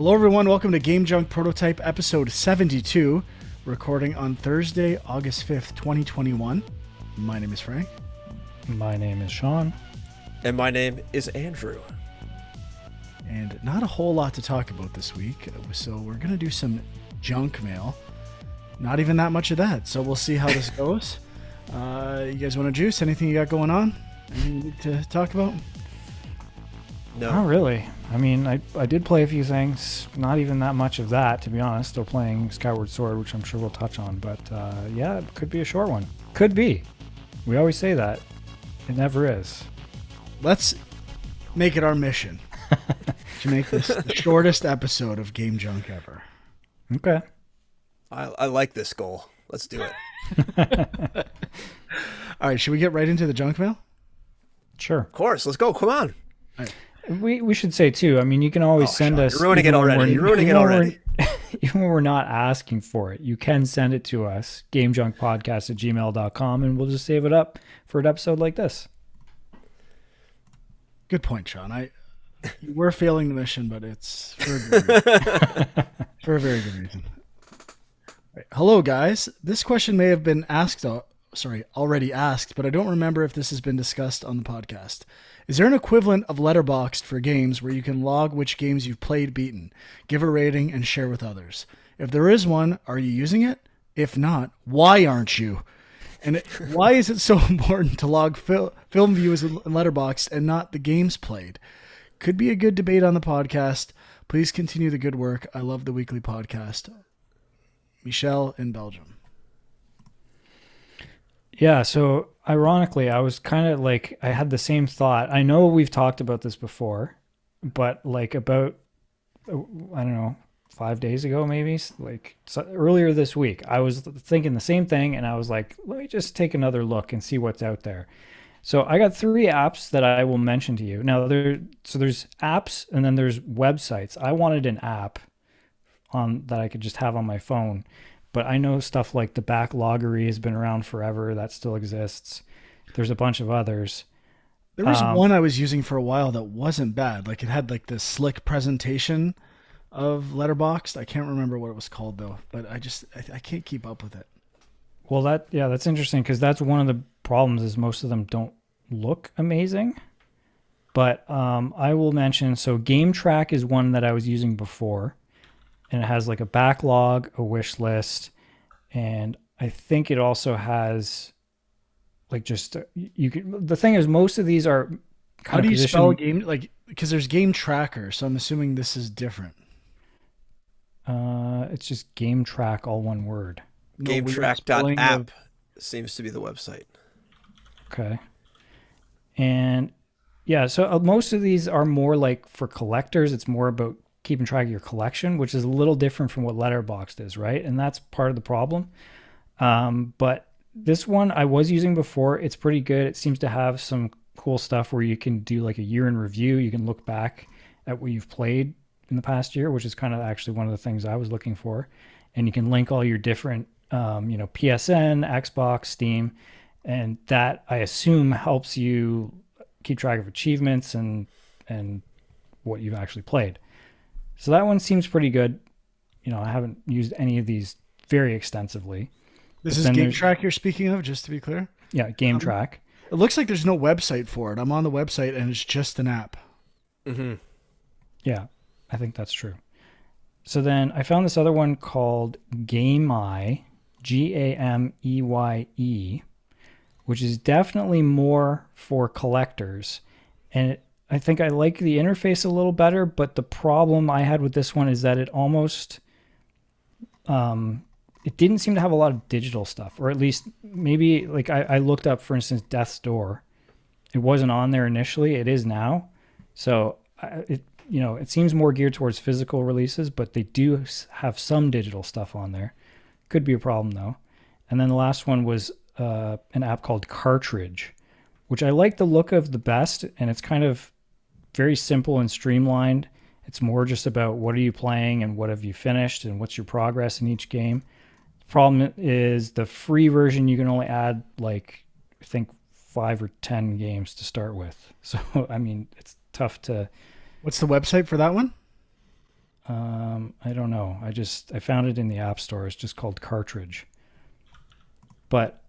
Hello everyone, welcome to Game Junk Prototype episode 72, recording on Thursday, August 5th, 2021. My name is Frank. My name is Sean. And my name is Andrew. And not a whole lot to talk about this week, so we're going to do some junk mail. Not even that much of that, so we'll see how this goes. You guys want to juice? Anything you got going on? Anything you need to talk about? No. Not really. I mean, I did play a few things. Not even that much of that, to be honest. Still playing Skyward Sword, which I'm sure we'll touch on. But yeah, it could be a short one. Could be. We always say that. It never is. Let's make it our mission to make this the shortest episode of Game Junk ever. Okay. I like this goal. Let's do it. All right, should we get right into the junk mail? Sure. Of course. Let's go. Come on. We should say, too, I mean, you can always send Sean, us... You're ruining it already. Even when we're not asking for it, you can send it to us, gamejunkpodcast@gmail.com, and we'll just save it up for an episode like this. Good point, Sean. We're failing the mission, but it's for a good reason. For a very good reason. Right. Hello, guys. This question may have been already asked, but I don't remember if this has been discussed on the podcast. Is there an equivalent of Letterboxd for games where you can log which games you've played, beaten, give a rating, and share with others? If there is one, are you using it? If not, why aren't you? And why is it so important to log film views in Letterboxd and not the games played? Could be a good debate on the podcast. Please continue the good work. I love the weekly podcast. Michelle in Belgium. Yeah, so ironically, I was kind of like, I had the same thought. I know we've talked about this before, but like about, I don't know, 5 days ago maybe, earlier this week, I was thinking the same thing, and I was like, let me just take another look and see what's out there. So I got 3 apps that I will mention to you. Now, there's apps, and then there's websites. I wanted an app that I could just have on my phone. But I know stuff like the Backloggery has been around forever. That still exists. There's a bunch of others. There was one I was using for a while that wasn't bad. Like, it had like this slick presentation of Letterboxd. I can't remember what it was called though, but I can't keep up with it. Well, that's interesting, because that's one of the problems is most of them don't look amazing. But I will mention, so Game Track is one that I was using before. And it has like a backlog, a wish list, and I think it also has like just the thing is, most of these are how do you spell game, like, because there's Game Tracker, so I'm assuming this is different. It's just Game Track, all one word. GameTrack.app seems to be the website. Okay. And yeah, so most of these are more like for collectors. It's more about keeping track of your collection, which is a little different from what Letterboxd is, right? And that's part of the problem. But this one I was using before. It's pretty good. It seems to have some cool stuff where you can do like a year in review. You can look back at what you've played in the past year, which is kind of actually one of the things I was looking for. And you can link all your different, PSN, Xbox, Steam, and that I assume helps you keep track of achievements and what you've actually played. So that one seems pretty good. I haven't used any of these very extensively. This is Game Track you're speaking of, just to be clear? Yeah, Game Track. It looks like there's no website for it. I'm on the website, and it's just an app. Mm-hmm. Yeah, I think that's true. So then I found this other one called Gameye, Gameye, which is definitely more for collectors. And I think I like the interface a little better, but the problem I had with this one is that it almost, it didn't seem to have a lot of digital stuff, or at least maybe like I looked up, for instance, Death's Door. It wasn't on there initially. It is now. So it seems more geared towards physical releases, but they do have some digital stuff on there. Could be a problem though. And then the last one was an app called Cartridge, which I like the look of the best, and it's kind of very simple and streamlined. It's more just about what are you playing and what have you finished and what's your progress in each game. The problem is the free version, you can only add like, I think 5 or 10 games to start with. So, I mean, it's tough to... What's the website for that one? I don't know. I found it in the App Store. It's just called Cartridge. But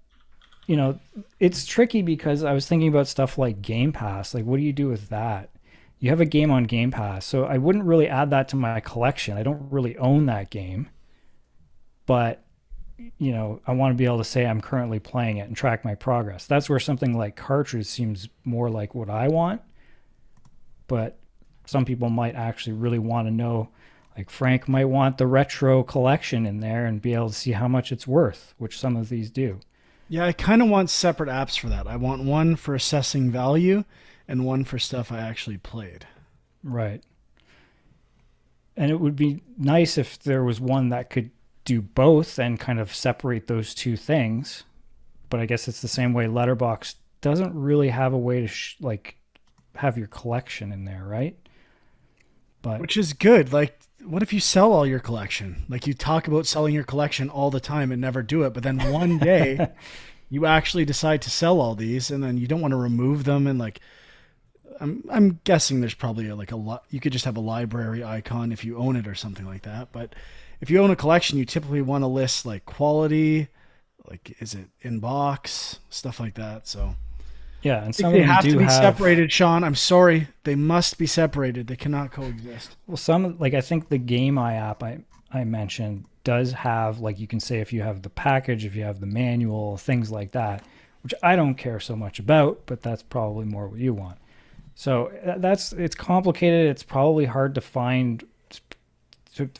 it's tricky because I was thinking about stuff like Game Pass. Like, what do you do with that? You have a game on Game Pass, so I wouldn't really add that to my collection. I don't really own that game, but I want to be able to say I'm currently playing it and track my progress. That's where something like Cartridge seems more like what I want. But some people might actually really want to know, like Frank might want the retro collection in there and be able to see how much it's worth, which some of these do. Yeah, I kind of want separate apps for that. I want one for assessing value and one for stuff I actually played. Right. And it would be nice if there was one that could do both and kind of separate those two things. But I guess it's the same way Letterboxd doesn't really have a way to have your collection in there, right? But Which is good. Like, what if you sell all your collection? Like, you talk about selling your collection all the time and never do it, but then one day you actually decide to sell all these, and then you don't want to remove them. And like, I'm guessing there's probably a lot. You could just have a library icon if you own it or something like that. But if you own a collection, you typically want to list like quality, like is it in box, stuff like that. So yeah, and I some think they of them have do to be have separated, Sean. I'm sorry, they must be separated. They cannot coexist. Well, some like I think the Game Eye app I mentioned does have, like, you can say if you have the package, if you have the manual, things like that, which I don't care so much about, but that's probably more what you want. So it's complicated. It's probably hard to find. It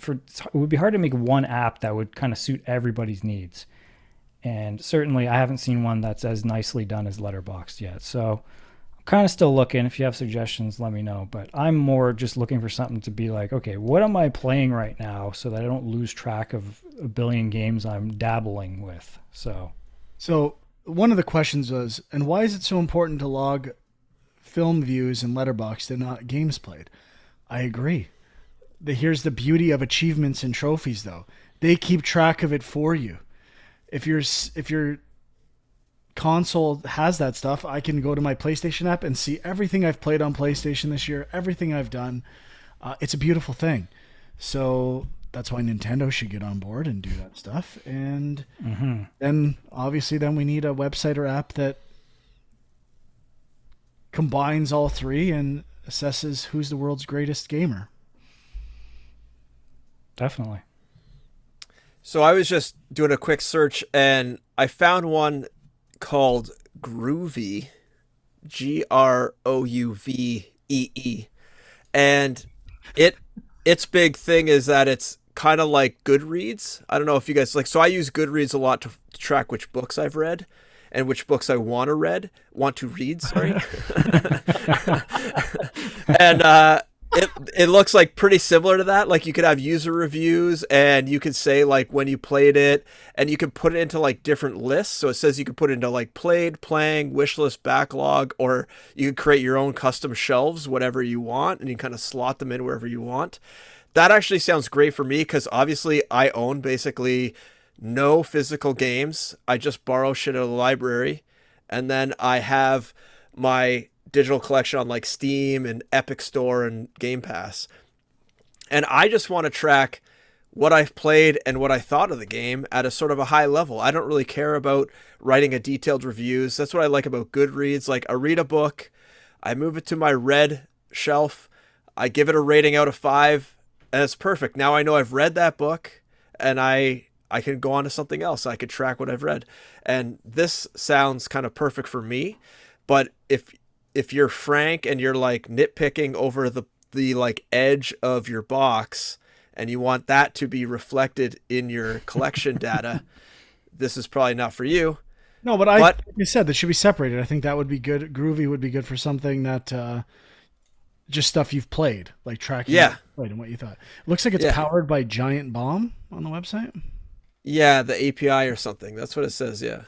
would be hard to make one app that would kind of suit everybody's needs. And certainly I haven't seen one that's as nicely done as Letterboxd yet. So I'm kind of still looking. If you have suggestions, let me know. But I'm more just looking for something to be like, okay, what am I playing right now so that I don't lose track of a billion games I'm dabbling with. So one of the questions was, and why is it so important to log film views in Letterboxd and not games played? I agree. Here's the beauty of achievements and trophies, though. They keep track of it for you. If your console has that stuff, I can go to my PlayStation app and see everything I've played on PlayStation this year, everything I've done. It's a beautiful thing. So that's why Nintendo should get on board and do that stuff. And then obviously we need a website or app that combines all three and assesses who's the world's greatest gamer. Definitely. So I was just doing a quick search and I found one called Groovee, Grouvee, and its big thing is that it's kind of like Goodreads. I don't know if you guys like. So I use Goodreads a lot to track which books I've read and which books I want to read. Sorry, and it looks like pretty similar to that. Like you could have user reviews and you could say like when you played it and you can put it into like different lists. So it says you could put it into like played, playing, wish list, backlog, or you could create your own custom shelves, whatever you want, and you kind of slot them in wherever you want. That actually sounds great for me because obviously I own basically no physical games. I just borrow shit at a library. And then I have my digital collection on like Steam and Epic Store and Game Pass. And I just want to track what I've played and what I thought of the game at a sort of a high level. I don't really care about writing a detailed reviews. That's what I like about Goodreads. Like I read a book, I move it to my read shelf, I give it a rating out of 5, and it's perfect. Now I know I've read that book and I can go on to something else. I could track what I've read. And this sounds kind of perfect for me. But if you're Frank and you're like nitpicking over the like edge of your box and you want that to be reflected in your collection data, this is probably not for you. No, but like you said, that should be separated. I think that would be good. Groovy would be good for something that just stuff you've played, like tracking what you played and what you thought. It looks like it's powered by Giant Bomb on the website. Yeah, the API or something. That's what it says, yeah.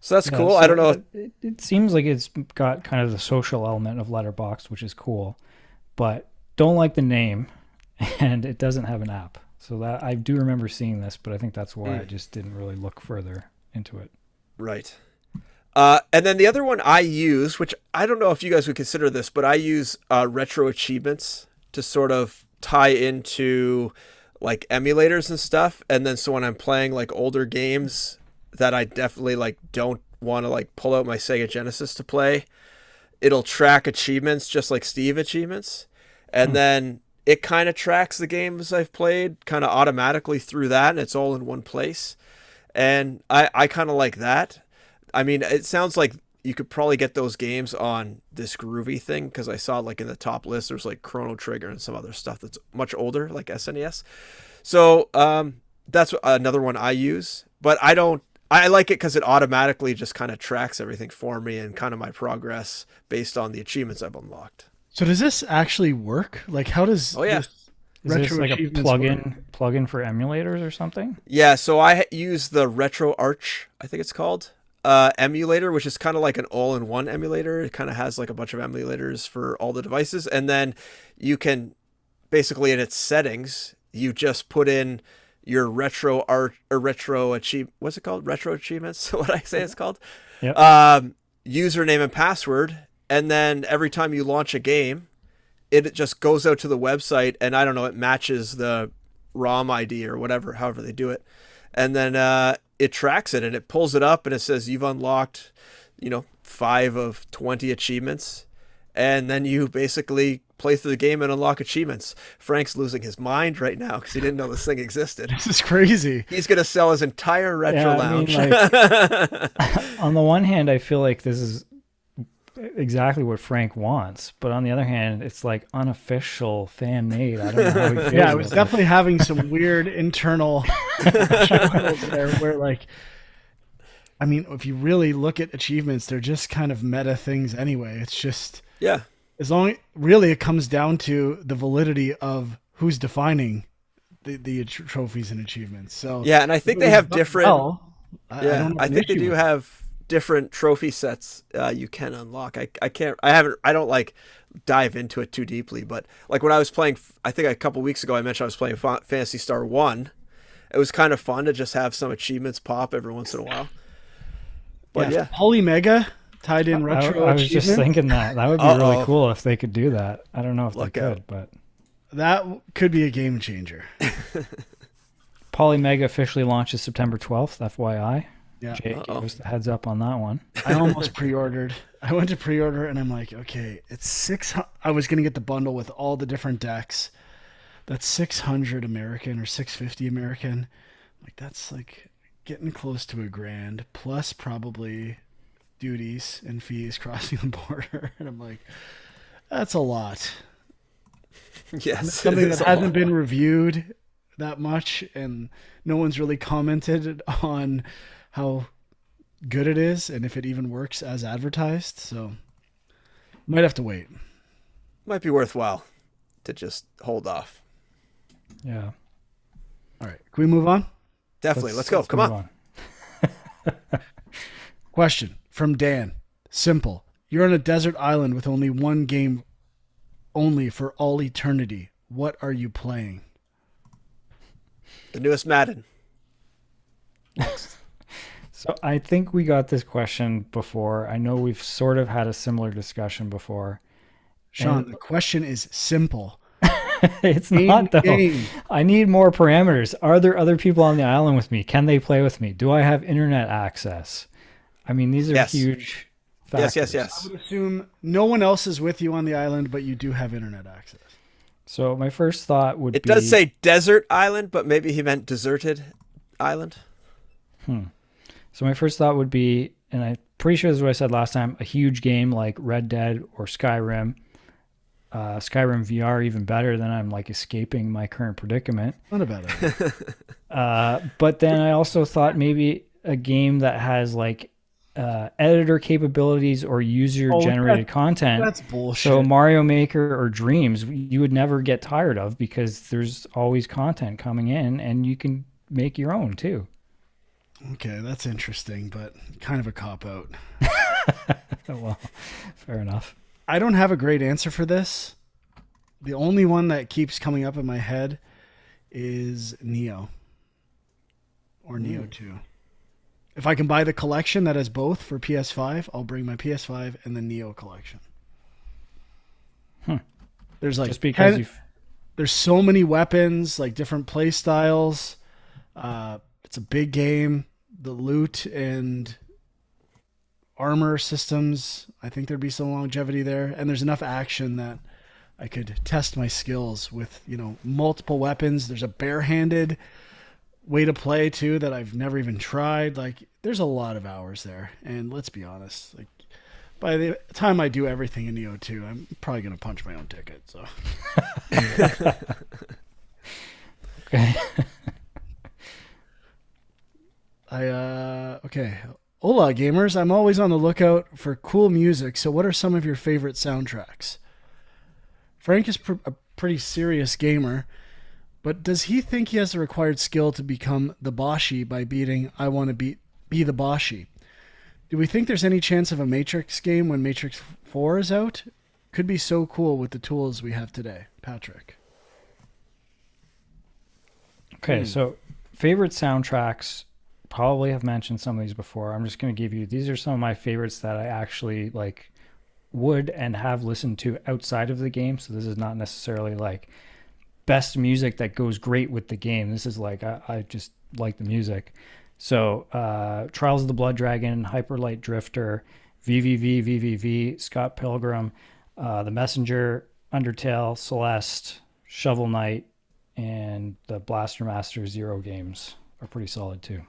So that's cool. So I don't know. It seems like it's got kind of the social element of Letterboxd, which is cool, but don't like the name, and it doesn't have an app. So that I do remember seeing this, but I think that's why I just didn't really look further into it. Right. And then the other one I use, which I don't know if you guys would consider this, but I use retro achievements to sort of tie into like emulators and stuff. And then so when I'm playing like older games that I definitely like don't want to like pull out my Sega Genesis to play, it'll track achievements just like Steve achievements. And then it kind of tracks the games I've played kind of automatically through that, and it's all in one place. And I kind of like that. I mean, it sounds like you could probably get those games on this Groovy thing, because I saw like in the top list there's like Chrono Trigger and some other stuff that's much older, like SNES. So that's another one I use, but I like it because it automatically just kind of tracks everything for me and kind of my progress based on the achievements I've unlocked. So does this actually work? Like, how does Oh yeah. this Is this retro like a achievements work? plugin for emulators or something? Yeah, so I use the Retro Arch, I think it's called, emulator, which is kind of like an all-in-one emulator. It kind of has like a bunch of emulators for all the devices, and then you can basically in its settings, you just put in your retro art or retro achieve. What's it called? Retro achievements. What I say it's called. Yep. Username and password, and then every time you launch a game, it just goes out to the website, and I don't know, it matches the ROM ID or whatever, however they do it, and then it tracks it and it pulls it up and it says you've unlocked, 5 of 20 achievements, and then you basically play through the game and unlock achievements. Frank's losing his mind right now because he didn't know this thing existed. This is crazy. He's gonna sell his entire retro lounge. On the one hand, I feel like this is exactly what Frank wants, but on the other hand, it's like unofficial fan made. I don't know how he feels. Yeah, I was definitely having some weird internal struggles there where, like, I mean, if you really look at achievements, they're just kind of meta things anyway. It's just, Yeah. as long, really it comes down to the validity of who's defining the trophies and achievements. So Yeah, and I think they have different. I Yeah, don't have I an think they issue do with it. have different trophy sets you can unlock. I don't like dive into it too deeply, but like when I was playing, I think a couple weeks ago I mentioned I was playing Fantasy Star 1. It was kind of fun to just have some achievements pop every once in a while. But yeah. Poly Mega tied in retro I was just achievement. thinking that would be really cool if they could do that. I don't know if Look they out. could, but That could be a game changer. Polymega officially launches September 12th, FYI. Yeah. Jake gave us the heads up on that one. I almost pre-ordered. I went to pre-order and I'm like, okay, it's 600. I was going to get the bundle with all the different decks. That's 600 American or 650 American. Like, that's like getting close to $1,000 plus probably duties and fees crossing the border. And I'm like, that's a lot. Yes. Something it is that a hasn't lot. been reviewed that much, and no one's really commented on how good it is and if it even works as advertised. So might have to wait. Might be worthwhile to just hold off. Yeah. All right, can we move on? Definitely. Let's go. Come move on. Question from Dan. Simple. You're on a desert island with only one game only for all eternity. What are you playing? The newest Madden. So I think we got this question before. I know we've sort of had a similar discussion before. Sean, And- the question is simple. It's not though. Game. I need more parameters. Are there other people on the island with me? Can they play with me? Do I have internet access? I mean, these are Yes. huge factors. Yes. I would assume no one else is with you on the island, but you do have internet access. So my first thought would It be does say desert island, but maybe he meant deserted island. So my first thought would be, and I'm pretty sure this is what I said last time, a huge game like Red Dead or Skyrim. Skyrim VR even better than I'm like escaping my current predicament. Not a bad idea. But then I also thought maybe a game that has like editor capabilities or user generated content. That's bullshit. So Mario Maker or Dreams, you would never get tired of because there's always content coming in and you can make your own too. Okay, that's interesting, but kind of a cop-out. Well, fair enough. I don't have a great answer for this. The only one that keeps coming up in my head is Neo. Or Neo 2. If I can buy the collection that has both for PS5, I'll bring my PS5 and the Neo collection. There's like Just because there's so many weapons, like different play styles. It's a big game. The loot and armor systems, I think there'd be some longevity there, and there's enough action that I could test my skills with, multiple weapons. There's a barehanded way to play too that I've never even tried. Like, there's a lot of hours there, and let's be honest, like by the time I do everything in Neo 2, I'm probably gonna punch my own ticket. So. okay. Okay. Hola, gamers. I'm always on the lookout for cool music. So, what are some of your favorite soundtracks? Frank is a pretty serious gamer, but does he think he has the required skill to become the Boshy by beating I Want to Be the Boshy? Do we think there's any chance of a Matrix game when Matrix 4 is out? Could be so cool with the tools we have today. Patrick. Okay, so favorite soundtracks, probably have mentioned some of these before. I'm just going to give you, these are some of my favorites that I actually like would and have listened to outside of the game. So this is not necessarily like best music that goes great with the game. This is like, I just like the music. So Trials of the Blood Dragon, Hyper Light Drifter, VVV, Scott Pilgrim, The Messenger, Undertale, Celeste, Shovel Knight, and the Blaster Master Zero games are pretty solid too.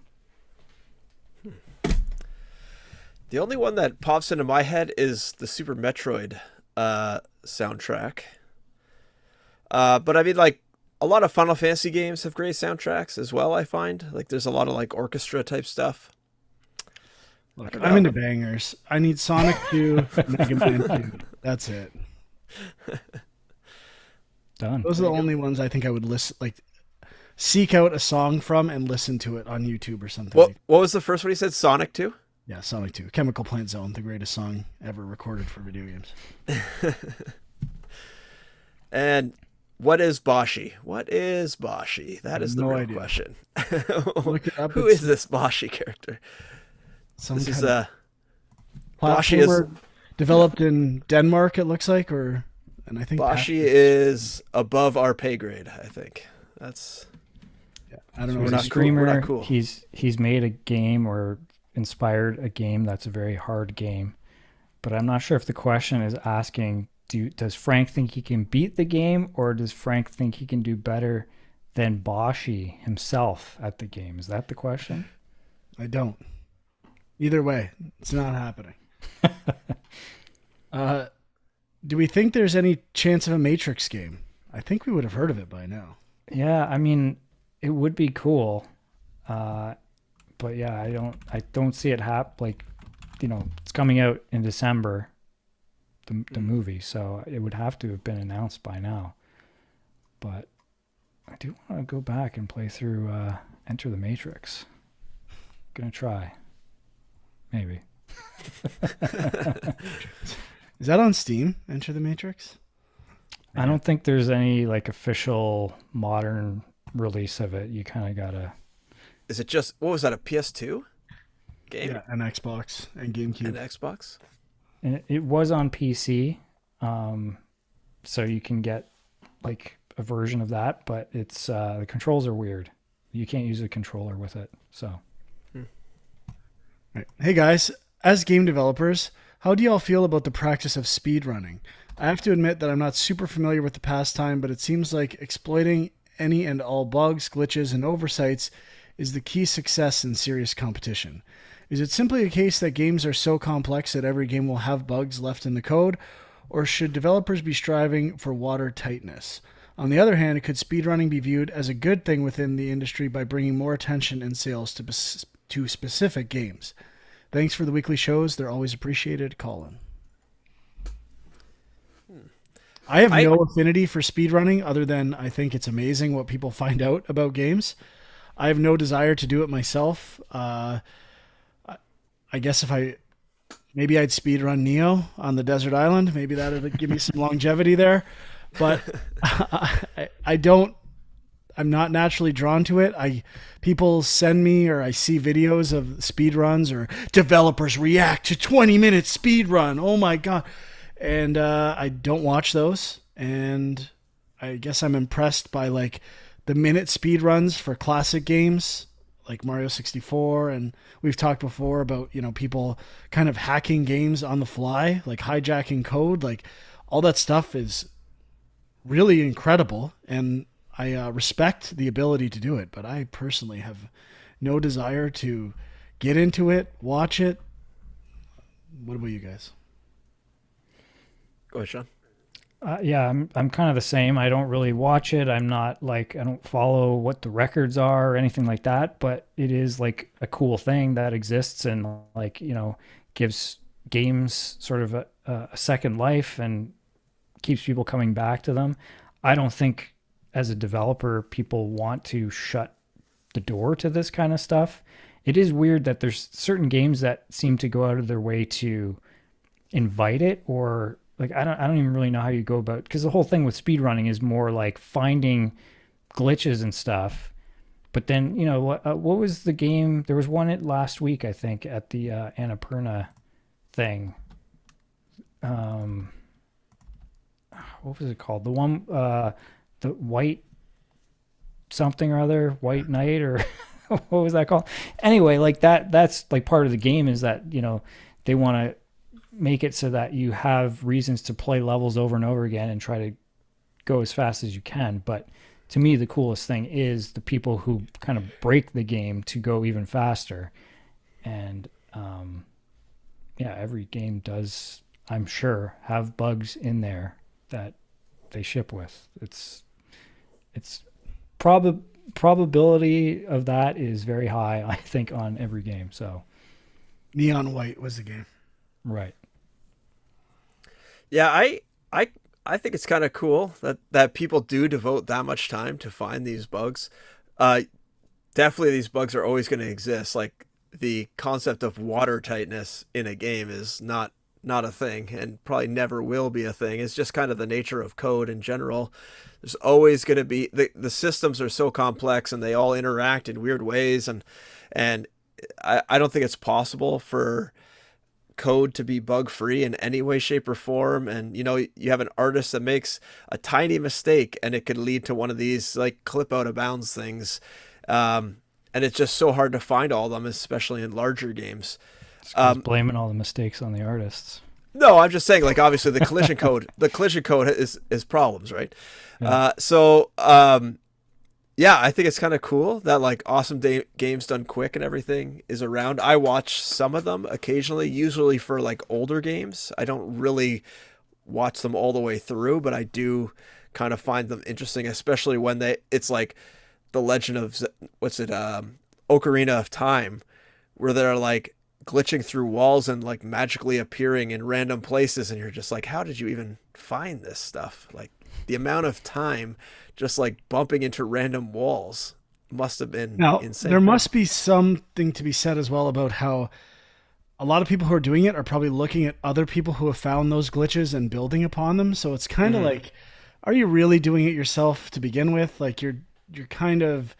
The only one that pops into my head is the Super Metroid soundtrack. But I mean, like, a lot of Final Fantasy games have great soundtracks as well, I find. Like, there's a lot of, like, orchestra type stuff. Look, I'm into bangers. I need Sonic 2, Mega Man 2. That's it. Done. Those are the only ones I think I would listen, like, seek out a song from and listen to it on YouTube or something. What was the first one you said? Sonic 2? Yeah, Sonic 2. Chemical Plant Zone, the greatest song ever recorded for video games. And what is Boshy? What is Boshy? That is the real question. Look it up. Who is this Boshy character? This is a Boshy is developed in Denmark, it looks like, and I think Boshy is above our pay grade, I think. That's I don't know. He's a streamer. We're not cool. He's made a game or inspired a game that's a very hard game, but I'm not sure if the question is asking, does Frank think he can beat the game, or does Frank think he can do better than Boshy himself at the game? Is that the question? I don't. Either way, it's not happening. Do we think there's any chance of a Matrix game? I think we would have heard of it by now. Yeah, I mean, it would be cool. But yeah, I don't see it like, it's coming out in December, the movie, so it would have to have been announced by now. But I do want to go back and play through Enter the Matrix. Gonna try. Maybe. Is that on Steam, Enter the Matrix? I don't think there's any like official modern release of it. You kind of gotta. Is it just, what was that, a PS2 game? Yeah, an Xbox and GameCube. An Xbox? And it was on PC, so you can get like a version of that, but it's the controls are weird. You can't use a controller with it. So, Right. Hey guys, as game developers, how do y'all feel about the practice of speedrunning? I have to admit that I'm not super familiar with the pastime, but it seems like exploiting any and all bugs, glitches, and oversights is the key success in serious competition. Is it simply a case that games are so complex that every game will have bugs left in the code, or should developers be striving for watertightness? On the other hand, could speedrunning be viewed as a good thing within the industry by bringing more attention and sales to specific games? Thanks for the weekly shows. They're always appreciated. Colin. I have no affinity for speedrunning other than I think it's amazing what people find out about games. I have no desire to do it myself. I guess maybe I'd speedrun Neo on the desert island. Maybe that would give me some longevity there. But I'm not naturally drawn to it. People send me, or I see videos of speedruns or developers react to 20-minute speedrun. Oh my God. And I don't watch those. and I guess I'm impressed by like the minute speed runs for classic games like Mario 64, and we've talked before about, people kind of hacking games on the fly, like hijacking code, like all that stuff is really incredible, and I respect the ability to do it, but I personally have no desire to get into it, watch it. What about you guys? Go ahead, Sean. Yeah, I'm kind of the same. I don't really watch it. I'm not like I don't follow what the records are or anything like that. But it is like a cool thing that exists and like gives games sort of a second life and keeps people coming back to them. I don't think as a developer people want to shut the door to this kind of stuff. It is weird that there's certain games that seem to go out of their way to invite it, or like I don't even really know how you go about, because the whole thing with speedrunning is more like finding glitches and stuff. But then what was the game? There was one at last week, I think, at the Annapurna thing. What was it called? The one the white something or other, white knight, or what was that called? Anyway, like that's like part of the game is that they want to make it so that you have reasons to play levels over and over again and try to go as fast as you can. But to me, the coolest thing is the people who kind of break the game to go even faster. And yeah, every game does, I'm sure, have bugs in there that they ship with. It's probability of that is very high, I think, on every game. So Neon White was the game. right. Yeah, I think it's kind of cool that people do devote that much time to find these bugs. Definitely, these bugs are always going to exist. Like the concept of water tightness in a game is not a thing, and probably never will be a thing. It's just kind of the nature of code in general. There's always going to be the systems are so complex and they all interact in weird ways, and I don't think it's possible for code to be bug free in any way, shape, or form. And you have an artist that makes a tiny mistake and it could lead to one of these like clip out of bounds things, and it's just so hard to find all of them, especially in larger games. Blaming all the mistakes on the artists. No, I'm just saying, like, obviously the collision code is problems, right? Yeah. Yeah, I think it's kind of cool that like awesome games done quick and everything is around. I watch some of them occasionally, usually for like older games. I don't really watch them all the way through, but I do kind of find them interesting, especially when it's like the Legend of Ocarina of Time, where they're like glitching through walls and like magically appearing in random places, and you're just like, how did you even find this stuff? Like the amount of time just like bumping into random walls must have been Now, insane. there must be something to be said as well about how a lot of people who are doing it are probably looking at other people who have found those glitches and building upon them. So it's kind of like, are you really doing it yourself to begin with? Like you're kind of,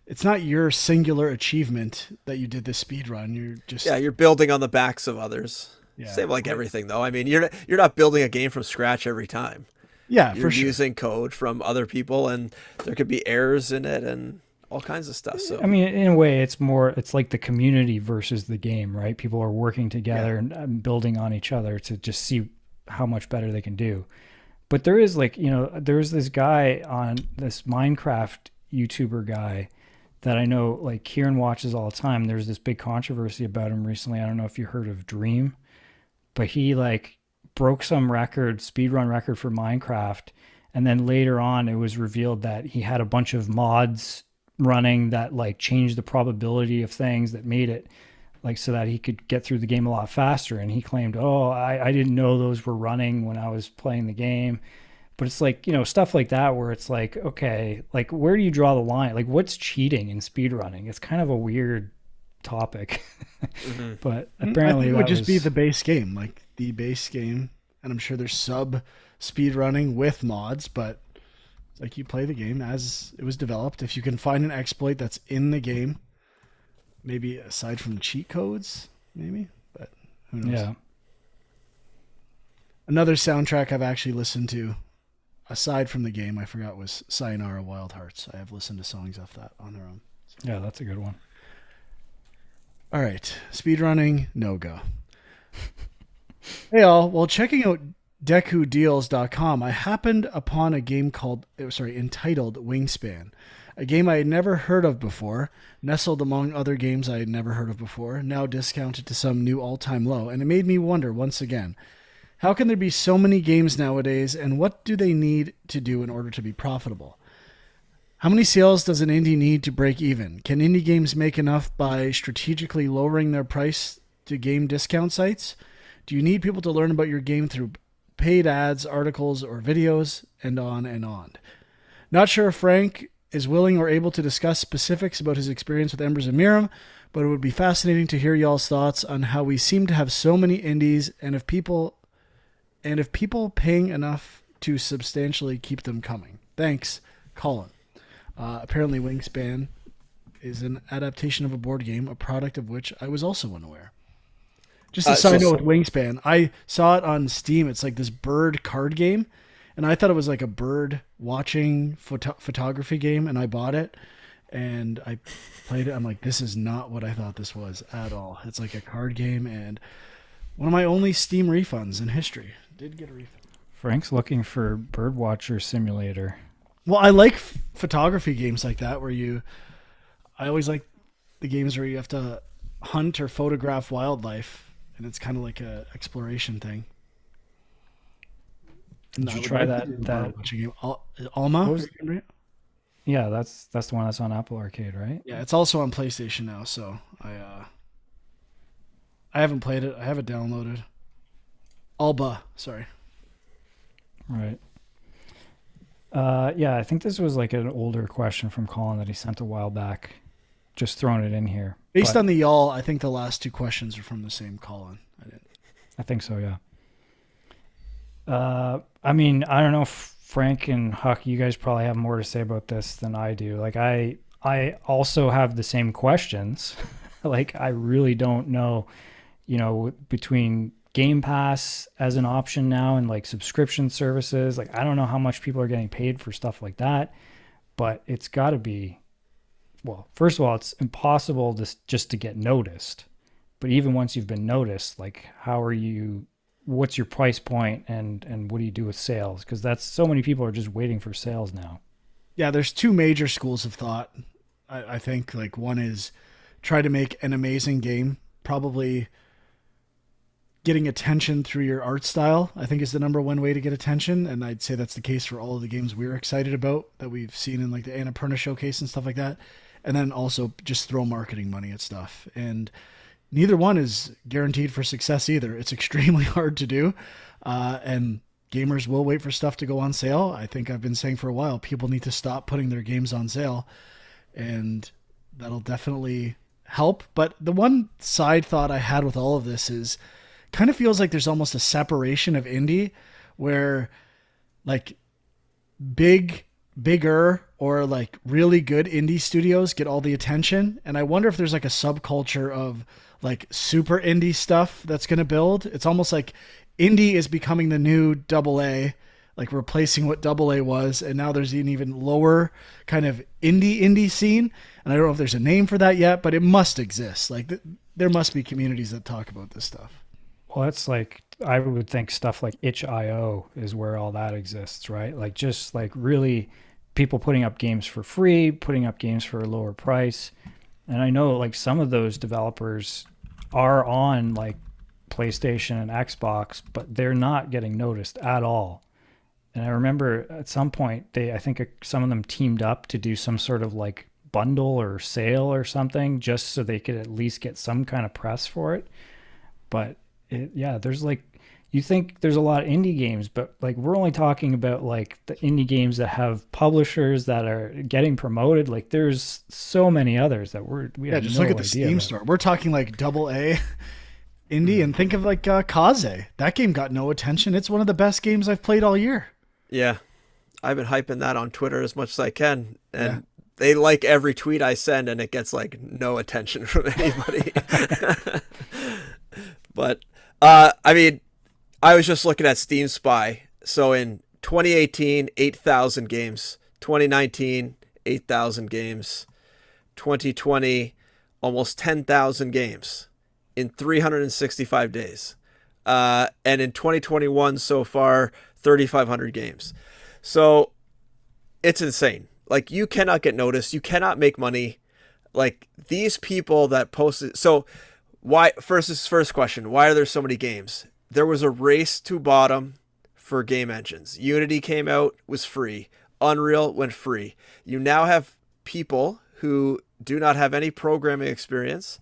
it's not your singular achievement that you did this speed run. You're just, You're building on the backs of others. Yeah. Same like everything though. I mean, you're not building a game from scratch every time. Yeah, You're for sure. using code from other people, and there could be errors in it and all kinds of stuff. So I mean, in a way, it's like the community versus the game, right? People are working together and building on each other to just see how much better they can do. But there is like, there's this guy on this Minecraft YouTuber guy that I know like Kieran watches all the time. There's this big controversy about him recently. I don't know if you heard of Dream, but he like broke some speedrun record for Minecraft. And then later on, it was revealed that he had a bunch of mods running that like changed the probability of things that made it like so that he could get through the game a lot faster. And he claimed, oh, I didn't know those were running when I was playing the game. But it's like, stuff like that where it's like, okay, like where do you draw the line? Like what's cheating in speedrunning? It's kind of a weird topic. But apparently I think it would just be the base game, like the base game. And I'm sure there's sub speedrunning with mods, but it's like you play the game as it was developed. If you can find an exploit that's in the game, maybe aside from cheat codes, maybe, but who knows? Yeah. Another soundtrack I've actually listened to aside from the game, I forgot was Sayonara Wild Hearts. I have listened to songs off that on their own. Yeah, that's a good one. All right, speedrunning, no go. Hey all, while checking out DekuDeals.com, I happened upon a game entitled Wingspan, a game I had never heard of before, nestled among other games I had never heard of before, now discounted to some new all-time low, and it made me wonder once again, how can there be so many games nowadays, and what do they need to do in order to be profitable? How many sales does an indie need to break even? Can indie games make enough by strategically lowering their price to game discount sites? Do you need people to learn about your game through paid ads, articles, or videos, and on and on? Not sure if Frank is willing or able to discuss specifics about his experience with Embers of Miram, but it would be fascinating to hear y'all's thoughts on how we seem to have so many indies, and if people paying enough to substantially keep them coming. Thanks, Colin. Apparently Wingspan is an adaptation of a board game, a product of which I was also unaware. Just a side note with Wingspan, I saw it on Steam. It's like this bird card game, and I thought it was like a bird watching photography game, and I bought it, and I played it. I'm like, this is not what I thought this was at all. It's like a card game, and one of my only Steam refunds in history. Did get a refund. Frank's looking for Birdwatcher Simulator. Well, I like photography games like that I always like the games where you have to hunt or photograph wildlife, and it's kind of like a exploration thing. Did you try that game? Alma? Yeah, that's the one that's on Apple Arcade, right? Yeah, it's also on PlayStation now, so I haven't played it. I have it downloaded. Alba, sorry. Right. Yeah, I think this was like an older question from Colin that he sent a while back. Just throwing it in here. Based on the y'all, I think the last two questions are from the same Colin. I think so, yeah. I mean, I don't know if Frank and Huck, you guys probably have more to say about this than I do. Like, I also have the same questions. Like, I really don't know, between Game Pass as an option now and like subscription services. Like, I don't know how much people are getting paid for stuff like that, but it's got to be, well, first of all, it's impossible just to get noticed. But even once you've been noticed, like, what's your price point and what do you do with sales? Because that's so many people are just waiting for sales now. Yeah, there's two major schools of thought. I think like one is try to make an amazing game, probably getting attention through your art style, I think is the number one way to get attention. And I'd say that's the case for all of the games we're excited about that we've seen in like the Annapurna showcase and stuff like that. And then also just throw marketing money at stuff. And neither one is guaranteed for success either. It's extremely hard to do. And gamers will wait for stuff to go on sale. I think I've been saying for a while, people need to stop putting their games on sale, and that'll definitely help. But the one side thought I had with all of this is kind of feels like there's almost a separation of indie where like bigger or like really good indie studios get all the attention. And I wonder if there's like a subculture of like super indie stuff that's going to build. It's almost like indie is becoming the new AA, like replacing what AA was. And now there's an even lower kind of indie scene. And I don't know if there's a name for that yet, but it must exist. Like there must be communities that talk about this stuff. Well, it's like, I would think stuff like itch.io is where all that exists, right? Like just like really people putting up games for free, putting up games for a lower price. And I know like some of those developers are on like PlayStation and Xbox, but they're not getting noticed at all. And I remember at some point I think some of them teamed up to do some sort of like bundle or sale or something just so they could at least get some kind of press for it. But there's like, you think there's a lot of indie games, but like we're only talking about like the indie games that have publishers that are getting promoted. Like there's so many others that we have just no look at the idea Steam about. store. We're talking like AA indie, and think of like Kaze. That game got no attention. It's one of the best games I've played all year. Yeah, I've been hyping that on Twitter as much as I can, and they like every tweet I send, and it gets like no attention from anybody. But I mean, I was just looking at Steam Spy. So in 2018, 8,000 games. 2019, 8,000 games. 2020, almost 10,000 games in 365 days. And in 2021 so far, 3,500 games. So it's insane. Like, you cannot get noticed. You cannot make money. Like, these people that posted. So why, first question, why are there so many games? There was a race to bottom for game engines. Unity came out, was free. Unreal went free. You now have people who do not have any programming experience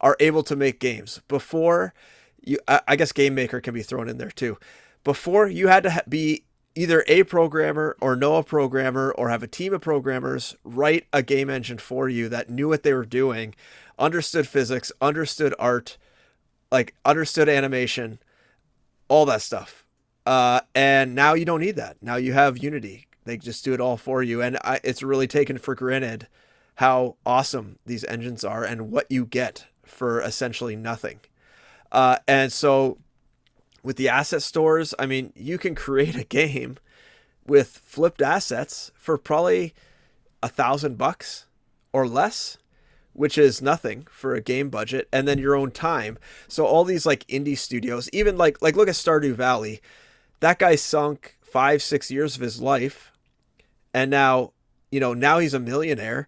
are able to make games. Before, I guess Game Maker can be thrown in there too. Before, you had to be either a programmer or know a programmer or have a team of programmers write a game engine for you that knew what they were doing, understood physics, understood art, like understood animation, all that stuff. And now you don't need that. Now you have Unity. They just do it all for you. And it's really taken for granted how awesome these engines are and what you get for essentially nothing. And so with the asset stores, I mean, you can create a game with flipped assets for probably $1,000 or less, which is nothing for a game budget, and then your own time. So all these like indie studios, even like look at Stardew Valley, that guy sunk 5-6 years of his life, and now he's a millionaire.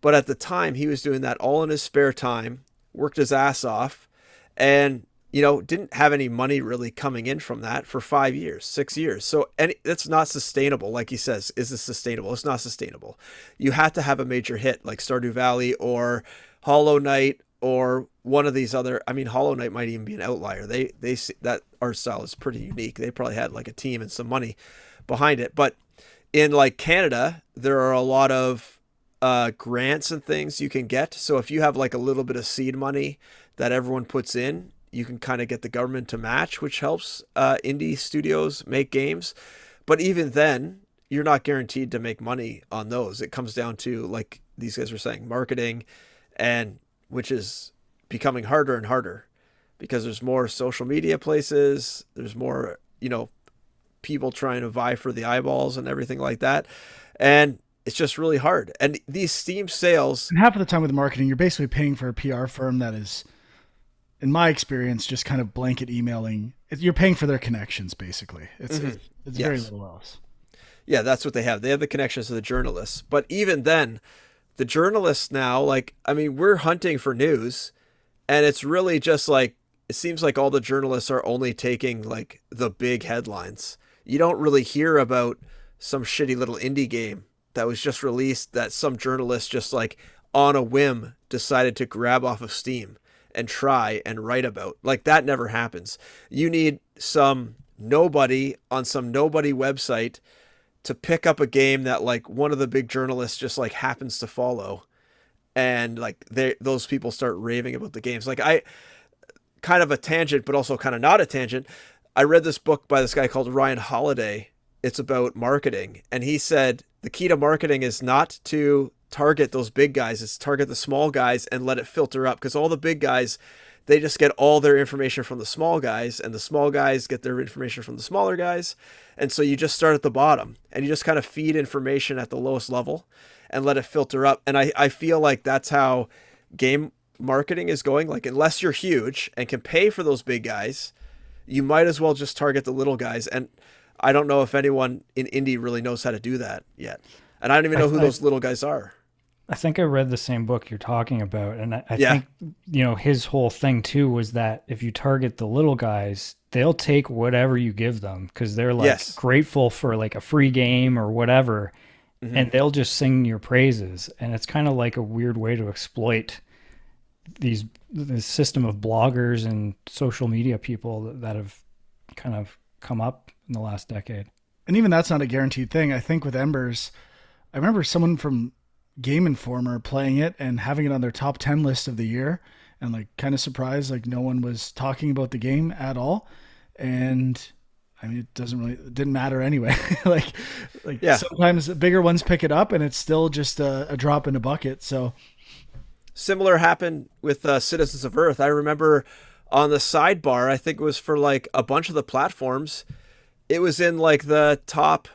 But at the time, he was doing that all in his spare time, worked his ass off, and didn't have any money really coming in from that for 5 years, 6 years. So, and that's not sustainable. Like he says, is this sustainable? It's not sustainable. You have to have a major hit like Stardew Valley or Hollow Knight or one of these other. I mean, Hollow Knight might even be an outlier. They see that art style is pretty unique. They probably had like a team and some money behind it. But in like Canada, there are a lot of grants and things you can get. So if you have like a little bit of seed money that everyone puts in, you can kind of get the government to match, which helps indie studios make games. But even then, you're not guaranteed to make money on those. It comes down to, like these guys were saying, marketing, and which is becoming harder and harder because there's more social media places. There's more, people trying to vie for the eyeballs and everything like that. And it's just really hard. And these Steam sales. And half of the time with marketing, you're basically paying for a PR firm that is, in my experience, just kind of blanket emailing. You're paying for their connections, basically. It's Yes. very little else. Yeah, that's what they have. They have the connections to the journalists. But even then, the journalists now, we're hunting for news, and it's really just like, it seems like all the journalists are only taking like the big headlines. You don't really hear about some shitty little indie game that was just released that some journalist just like on a whim decided to grab off of Steam and try and write about. Like, that never happens. You need some nobody on some nobody website to pick up a game that like one of the big journalists just like happens to follow, and like those people start raving about the games. Like, I kind of a tangent, but also kind of not a tangent. I read this book by this guy called Ryan Holiday. It's about marketing, and he said the key to marketing is not to target those big guys, it's target the small guys and let it filter up, because all the big guys, they just get all their information from the small guys, and the small guys get their information from the smaller guys. And so you just start at the bottom and you just kind of feed information at the lowest level and let it filter up. And I feel like that's how game marketing is going. Like, unless you're huge and can pay for those big guys, you might as well just target the little guys. And I don't know if anyone in indie really knows how to do that yet. And I don't even know who those little guys are. I think I read the same book you're talking about. And I think, his whole thing too was that if you target the little guys, they'll take whatever you give them because they're like grateful for like a free game or whatever. Mm-hmm. And they'll just sing your praises. And it's kind of like a weird way to exploit this system of bloggers and social media people that have kind of come up in the last decade. And even that's not a guaranteed thing. I think with Embers, I remember someone from Game Informer playing it and having it on their top 10 list of the year, and like kind of surprised, like no one was talking about the game at all. And I mean, it didn't matter anyway. Sometimes the bigger ones pick it up and it's still just a drop in a bucket. So similar happened with Citizens of Earth. I remember on the sidebar, I think it was for like a bunch of the platforms, it was in like the top,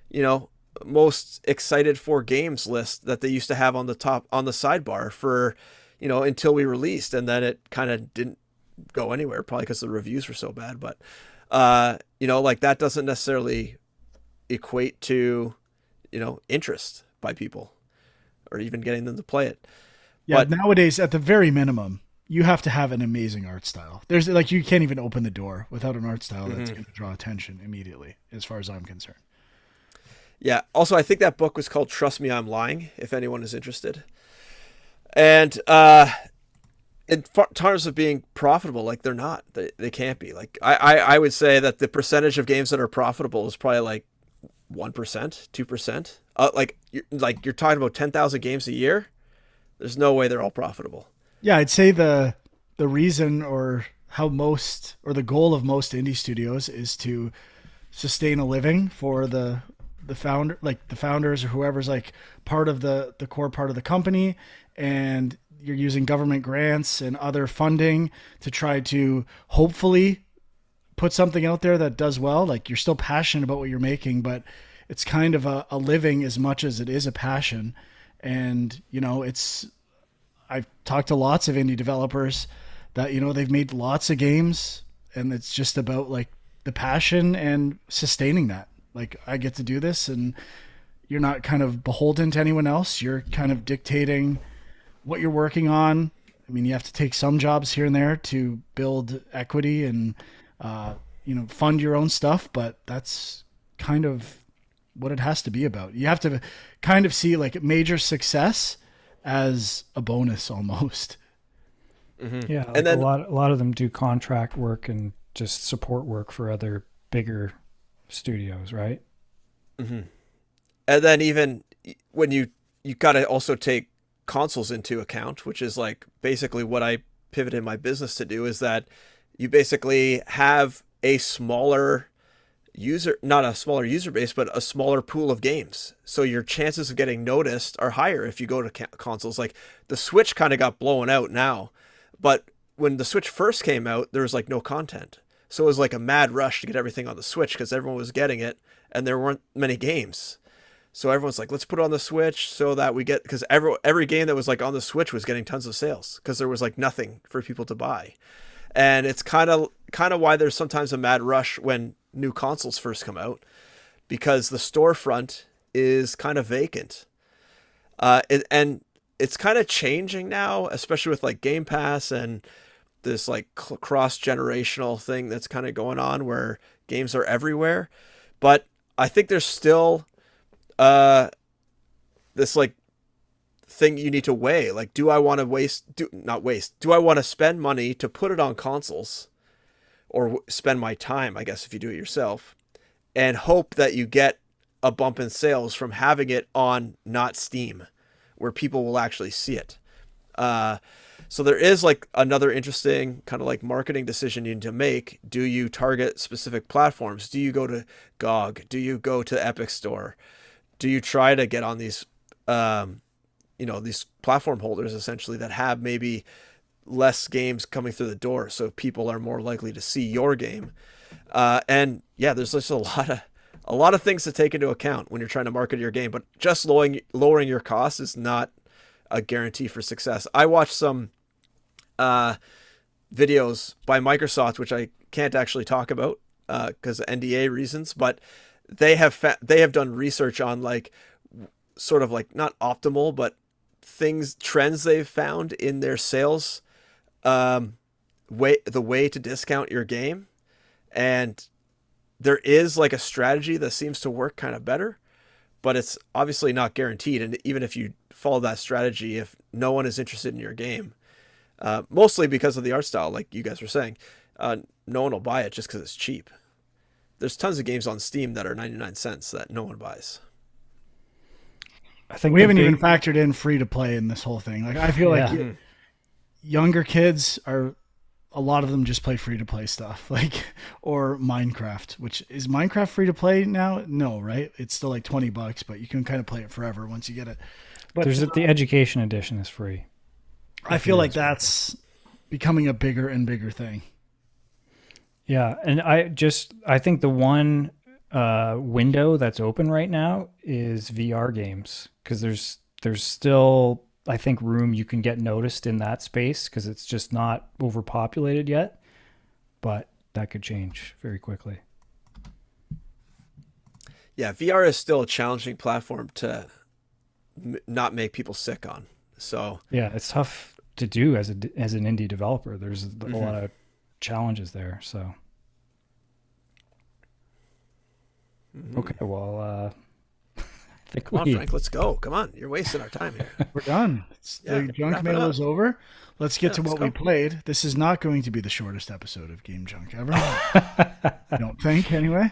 you know, most excited for games list that they used to have on the top on the sidebar for, you know, until we released, and then it kind of didn't go anywhere, probably because the reviews were so bad. But you know, like that doesn't necessarily equate to, you know, interest by people or even getting them to play it. Yeah, But nowadays, at the very minimum, you have to have an amazing art style. There's like you can't even open the door without an art style that's going to draw attention immediately, as far as I'm concerned. yeah, also I think that book was called Trust Me, I'm Lying, if anyone is interested. And in terms of being profitable, like they're not. They can't be. Like I would say that the percentage of games that are profitable is probably like 1%, 2%. Like you're talking about 10,000 games a year. There's no way they're all profitable. Yeah, I'd say the reason or how most or the goal of most indie studios is to sustain a living for the founder, like the founders or whoever's like part of the core part of the company, and you're using government grants and other funding to try to hopefully put something out there that does well. Like you're still passionate about what you're making, but it's kind of a living as much as it is a passion. And you know, I've talked to lots of indie developers that, you know, they've made lots of games, and it's just about like the passion and sustaining that. Like I get to do this, and you're not kind of beholden to anyone else. You're kind of dictating what you're working on. I mean, you have to take some jobs here and there to build equity and, you know, fund your own stuff, but that's kind of what it has to be about. You have to kind of see like major success as a bonus almost. Yeah, like And then a lot of them do contract work and just support work for other bigger studios, right? and then even when you got to also take consoles into account, which is like basically what I pivoted my business to do, is that you basically have a smaller user, not a smaller user base, but a smaller pool of games. So your chances of getting noticed are higher if you go to consoles. Like the Switch kind of got blown out now, but when the Switch first came out, there was like no content. So it was like a mad rush to get everything on the Switch because everyone was getting it and there weren't many games. So everyone's like, let's put it on the Switch so that we get, because every game that was like on the Switch was getting tons of sales because there was like nothing for people to buy. And it's kind of why there's sometimes a mad rush when new consoles first come out, because the storefront is kind of vacant. And it's kind of changing now, especially with like Game Pass and this like cross-generational thing that's kind of going on where games are everywhere. But I think there's still this like thing you need to weigh. Like, do I want to do I want to spend money to put it on consoles, or spend my time, I guess, if you do it yourself, and hope that you get a bump in sales from having it on not Steam, where people will actually see it. So there is like another interesting kind of like marketing decision you need to make. Do you target specific platforms? Do you go to GOG? Do you go to Epic Store? Do you try to get on these, these platform holders essentially that have maybe less games coming through the door, so people are more likely to see your game? And yeah, there's just a lot of things to take into account when you're trying to market your game, but just lowering your costs is not a guarantee for success. I watched some videos by Microsoft, which I can't actually talk about because of NDA reasons, but they have done research on like sort of like not optimal, but trends they've found in their sales, the way to discount your game. And there is like a strategy that seems to work kind of better, but it's obviously not guaranteed. And even if you follow that strategy, if no one is interested in your game, mostly because of the art style, like you guys were saying, no one will buy it just because it's cheap. There's tons of games on Steam that are 99 cents that no one buys. I think We haven't even factored in free to play in this whole thing. Like I feel like younger kids are, a lot of them just play free to play stuff, like, or Minecraft, which is Minecraft free to play now? No, right? It's still like $20, but you can kind of play it forever once you get it. But there's the education edition is free. I feel like that's becoming a bigger and bigger thing. Yeah, and I think the one window that's open right now is VR games because there's still I think room you can get noticed in that space because it's just not overpopulated yet, but that could change very quickly. Yeah, VR is still a challenging platform to not make people sick on. So, Yeah, it's tough to do as an indie developer. There's a mhm. lot of challenges there. So Mhm. okay, well, I think Come on, we Frank, let's go. Come on, you're wasting our time here. We're done. Yeah, The junk wrap it mail up. is over. Let's get Yeah, to let's what we go. played. This is not going to be the shortest episode of Game Junk ever. I don't think, anyway.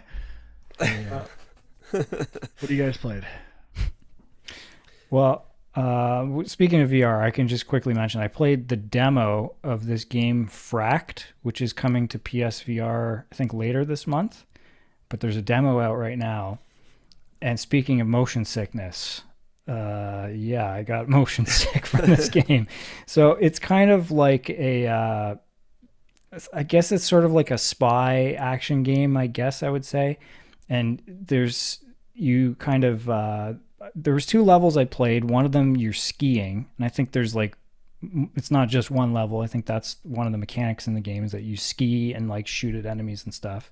yeah. Uh, what do you guys played? Well, speaking of VR, I can just quickly mention I played the demo of this game Fracked, which is coming to PSVR, I think later this month. But there's a demo out right now. And speaking of motion sickness, yeah, I got motion sick from this game. So it's kind of like I guess it's sort of like a spy action game, I guess I would say. And you kind of, there was two levels I played. One of them you're skiing, and I think there's like, it's not just one level. I think that's one of the mechanics in the game is that you ski and like shoot at enemies and stuff.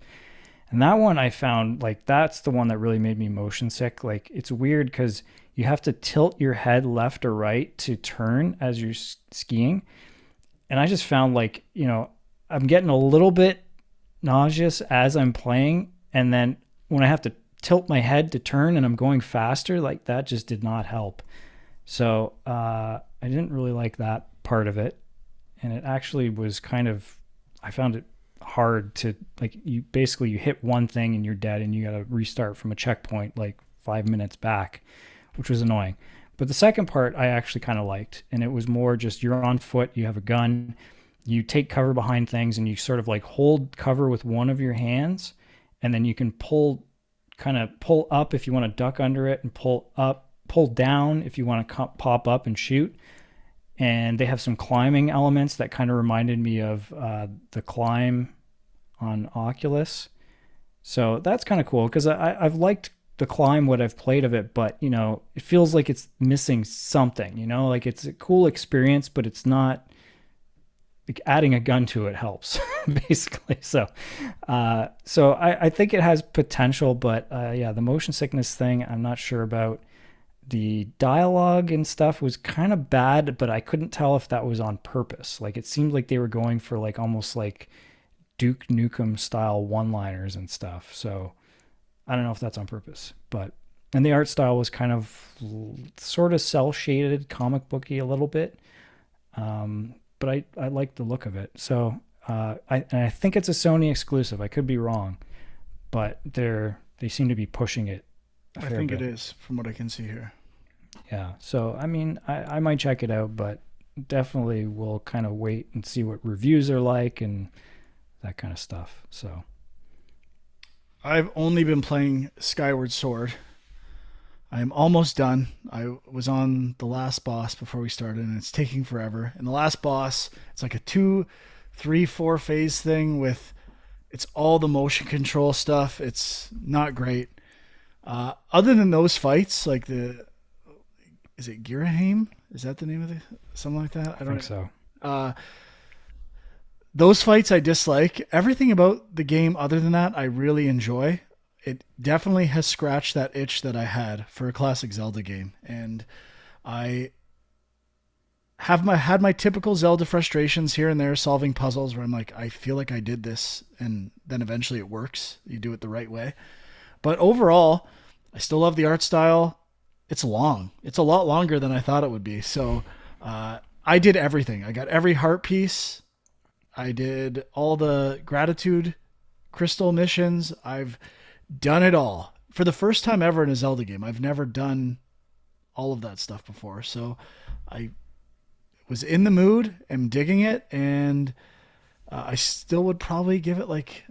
And that one I found like that's the one that really made me motion sick. Like it's weird because you have to tilt your head left or right to turn as you're skiing. And I just found like, I'm getting a little bit nauseous as I'm playing. And then when I have to tilt my head to turn and I'm going faster, like that just did not help. So I didn't really like that part of it. And it actually was kind of, I found it hard to like you hit one thing and you're dead and you got to restart from a checkpoint like 5 minutes back, which was annoying. But the second part I actually kind of liked, and it was more just you're on foot, you have a gun, you take cover behind things, and you sort of like hold cover with one of your hands, and then you can kind of pull up if you want to duck under it, and pull down if you want to pop up and shoot. And they have some climbing elements that kind of reminded me of the climb on Oculus. So that's kind of cool because I've liked the climb what I've played of it, but it feels like it's missing something. Like it's a cool experience, but it's not like adding a gun to it helps basically. So I think it has potential, but yeah, the motion sickness thing I'm not sure about. The dialogue and stuff was kind of bad, but I couldn't tell if that was on purpose. Like it seemed like they were going for like almost like Duke Nukem style one-liners and stuff. So I don't know if that's on purpose, but and the art style was kind of sort of cell shaded, comic booky a little bit. But I like the look of it. So I think it's a Sony exclusive. I could be wrong, but they seem to be pushing it a I fair think bit. it is, from what I can see here. Yeah. So, I mean, I might check it out, but definitely will kind of wait and see what reviews are like and that kind of stuff. So, I've only been playing Skyward Sword. I am almost done. I was on the last boss before we started, and it's taking forever. And the last boss, it's like a 2, 3, 4 phase thing with it's all the motion control stuff. It's not great. Other than those fights, like is it Girahim? Is that the name of the something like that? I I don't think know. so. Those fights I dislike. Everything about the game other than that I really enjoy. It definitely has scratched that itch that I had for a classic Zelda game, and I had my typical Zelda frustrations here and there solving puzzles where I'm like I feel like I did this and then eventually it works. You do it the right way. But overall, I still love the art style. It's long. It's a lot longer than I thought it would be. So I did everything. I got every heart piece. I did all the gratitude crystal missions. I've done it all for the first time ever in a Zelda game. I've never done all of that stuff before. So I was in the mood, am digging it, and I still would probably give it like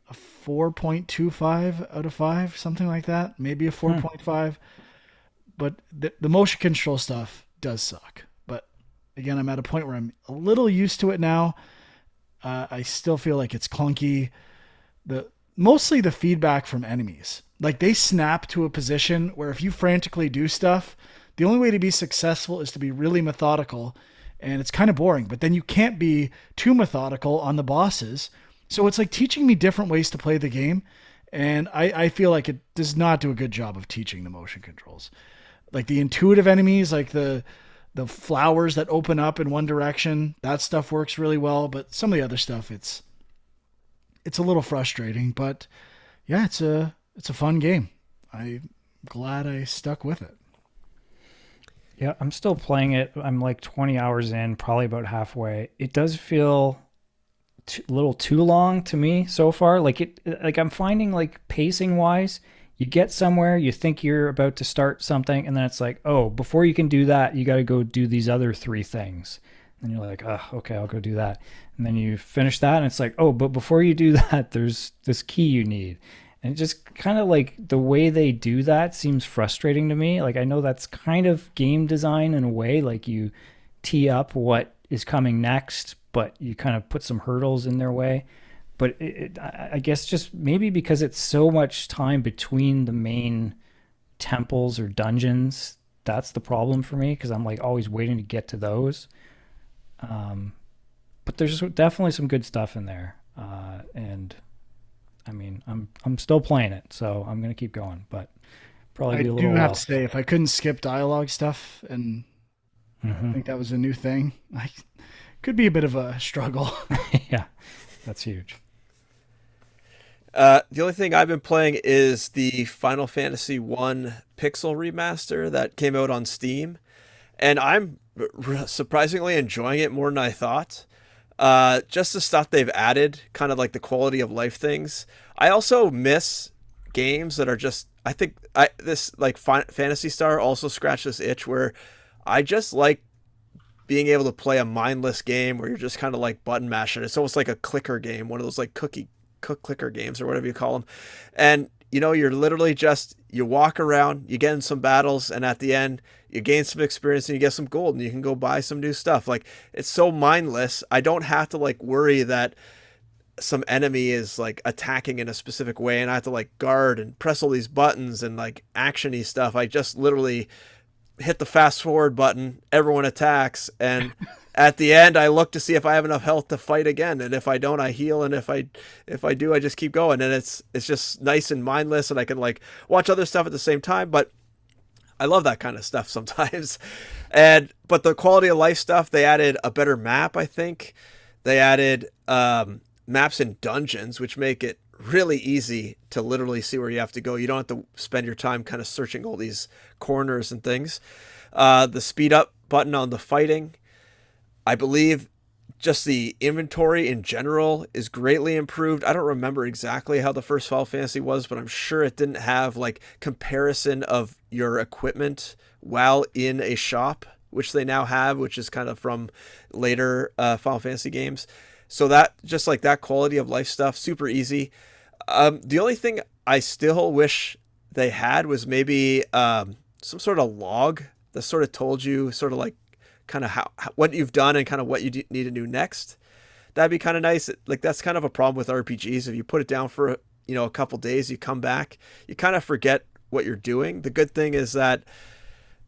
a 4.25 out of 5, something like that. Maybe a Hmm. 4.5. But the motion control stuff does suck. But again, I'm at a point where I'm a little used to it now. I still feel like it's clunky. The mostly the feedback from enemies. Like they snap to a position where if you frantically do stuff, the only way to be successful is to be really methodical, and it's kind of boring. But then you can't be too methodical on the bosses. So it's like teaching me different ways to play the game, and I feel like it does not do a good job of teaching the motion controls. Like the intuitive enemies, like the flowers that open up in one direction, that stuff works really well. But some of the other stuff, it's a little frustrating. But yeah, it's a fun game. I'm glad I stuck with it. Yeah, I'm still playing it. I'm like 20 hours in, probably about halfway. It does feel a little too long to me so far. Like I'm finding like pacing wise, you get somewhere, you think you're about to start something, and then it's like, oh, before you can do that, you got to go do these other three things. And you're like, oh, okay, I'll go do that. And then you finish that, and it's like, oh, but before you do that, there's this key you need. And it just kind of like the way they do that seems frustrating to me. Like I know that's kind of game design in a way, like you tee up what is coming next, but you kind of put some hurdles in their way. But I guess just maybe because it's so much time between the main temples or dungeons, that's the problem for me because I'm like always waiting to get to those. Um, but there's definitely some good stuff in there, and I mean, I'm still playing it, so I'm gonna keep going, but probably I be a do little have while. to say, if I couldn't skip dialogue stuff, and I Hmm. think that was a new thing, I could be a bit of a struggle. Yeah, that's huge. The only thing I've been playing is the Final Fantasy One Pixel Remaster that came out on Steam, and I'm surprisingly enjoying it more than I thought. Just the stuff they've added, kind of like the quality of life things. I also miss games that are just. I think this like Fantasy Star also scratched this itch where I just like being able to play a mindless game where you're just kind of like button mashing. It's almost like a clicker game, one of those like clicker games or whatever you call them. And you know, you're literally just you walk around, you get in some battles, and at the end you gain some experience and you get some gold and you can go buy some new stuff. Like it's so mindless. I don't have to like worry that some enemy is like attacking in a specific way and I have to like guard and press all these buttons and like actiony stuff. I just literally hit the fast forward button, everyone attacks, and at the end I look to see if I have enough health to fight again, and if I don't I heal, and if I do I just keep going, and it's just nice and mindless, and I can like watch other stuff at the same time. But I love that kind of stuff sometimes. And but the quality of life stuff, they added a better map, I think. They added maps in dungeons, which make it really easy to literally see where you have to go. You don't have to spend your time kind of searching all these corners and things. The speed up button on the fighting, I believe just the inventory in general is greatly improved. I don't remember exactly how the first Final Fantasy was, but I'm sure it didn't have like comparison of your equipment while in a shop, which they now have, which is kind of from later Final Fantasy games. So that just like that quality of life stuff, super easy. The only thing I still wish they had was maybe some sort of log that sort of told you sort of like kind of how what you've done and kind of what you need to do next. That'd be kind of nice. Like that's kind of a problem with RPGs. If you put it down for a couple days, you come back, you kind of forget what you're doing. The good thing is that